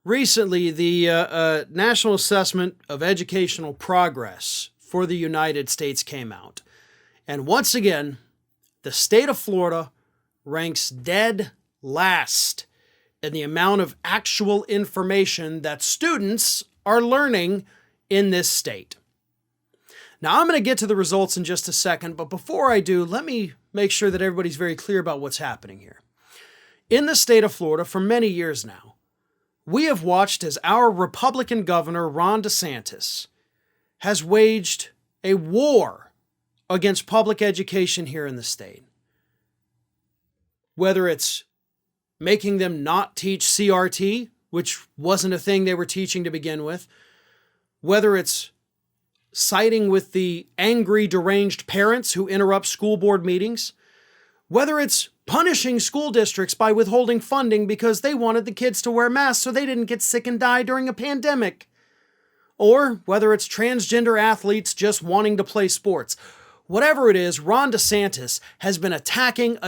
Recently, the National Assessment of Educational Progress for the United States came out. And once again, the state of Florida ranks dead last in the amount of actual information that students are learning in this state. Now, I'm going to get to the results in just a second, but before I do, let me make sure that everybody's very clear about what's happening here. In the state of Florida, for many years now, we have watched as our Republican governor, Ron DeSantis, has waged a war against public education here in the state. Whether it's making them not teach CRT, which wasn't a thing they were teaching to begin with, whether it's siding with the angry, deranged parents who interrupt school board meetings, whether it's punishing school districts by withholding funding because they wanted the kids to wear masks so they didn't get sick and die during a pandemic, or whether it's transgender athletes just wanting to play sports. Whatever it is, Ron DeSantis has been attacking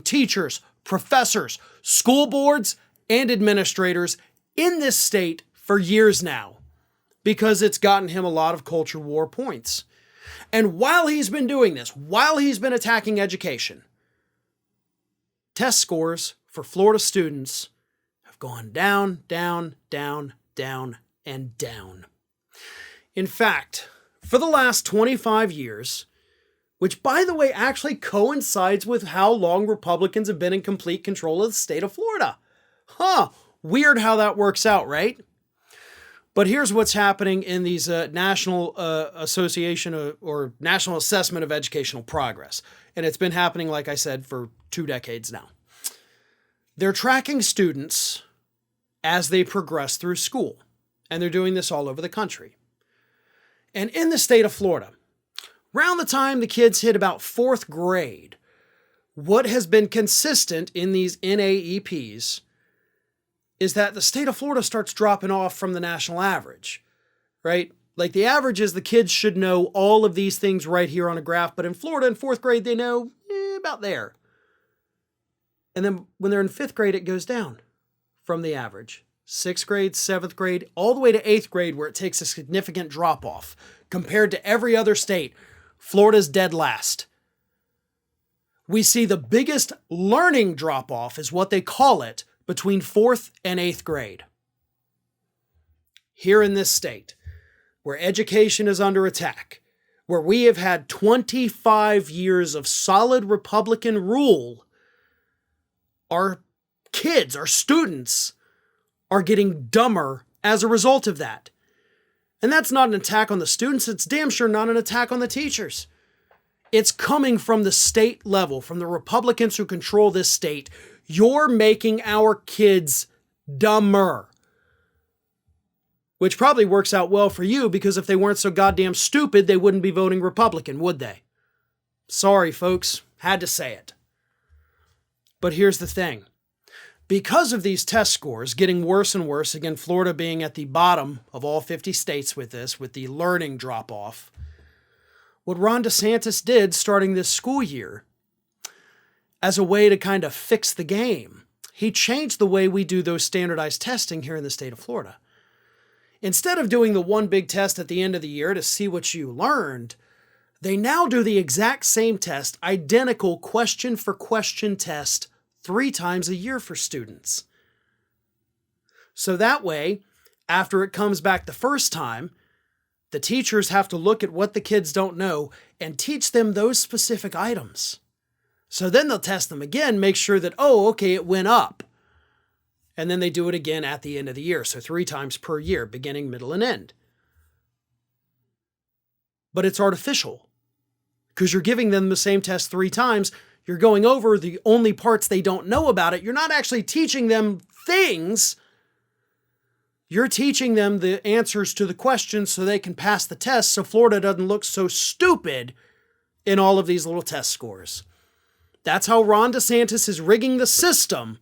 teachers, professors, school boards, and administrators in this state for years now because it's gotten him a lot of culture war points. And while he's been doing this, while he's been attacking education, test scores for Florida students have gone down, down, down, down, and down. In fact, for the last 25 years, which by the way actually coincides with how long Republicans have been in complete control of the state of Florida. Weird how that works out, right? But here's what's happening in these National Association or National Assessment of Educational Progress. And it's been happening, like I said, for 2 decades now. They're tracking students as they progress through school. And they're doing this all over the country. And in the state of Florida, around the time the kids hit about 4th grade, what has been consistent in these NAEPs is that the state of Florida starts dropping off from the national average, right? Like the average is the kids should know all of these things right here on a graph, but in Florida in 4th grade, they know about there. And then when they're in 5th grade, it goes down from the average. 6th grade, 7th grade, all the way to 8th grade where it takes a significant drop off. Compared to every other state, Florida's dead last. We see the biggest learning drop off is what they call it between 4th and 8th grade. Here in this state, where education is under attack, where we have had 25 years of solid Republican rule, our kids, our students, are getting dumber as a result of that. And that's not an attack on the students. It's damn sure not an attack on the teachers. It's coming from the state level, from the Republicans who control this state. You're making our kids dumber. Which probably works out well for you because if they weren't so goddamn stupid, they wouldn't be voting Republican, would they? Sorry, folks. Had to say it. But here's the thing. Because of these test scores getting worse and worse, again, Florida being at the bottom of all 50 states with this, with the learning drop-off, what Ron DeSantis did starting this school year, as a way to kind of fix the game, he changed the way we do those standardized testing here in the state of Florida. Instead of doing the one big test at the end of the year to see what you learned, they now do the exact same test, identical question for question test, 3 times a year for students. So that way, after it comes back the first time, the teachers have to look at what the kids don't know and teach them those specific items. So then they'll test them again, make sure that, okay, it went up. And then they do it again at the end of the year. So 3 times per year, beginning, middle, and end. But it's artificial because you're giving them the same test 3 times. You're going over the only parts they don't know about it. You're not actually teaching them things. You're teaching them the answers to the questions so they can pass the test so Florida doesn't look so stupid in all of these little test scores. That's how Ron DeSantis is rigging the system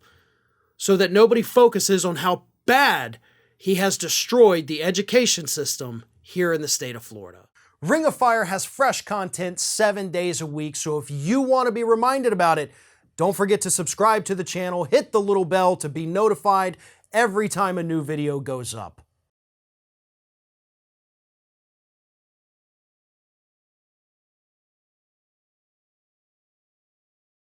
so that nobody focuses on how bad he has destroyed the education system here in the state of Florida. Ring of Fire has fresh content 7 days a week, so if you want to be reminded about it, don't forget to subscribe to the channel, hit the little bell to be notified every time a new video goes up.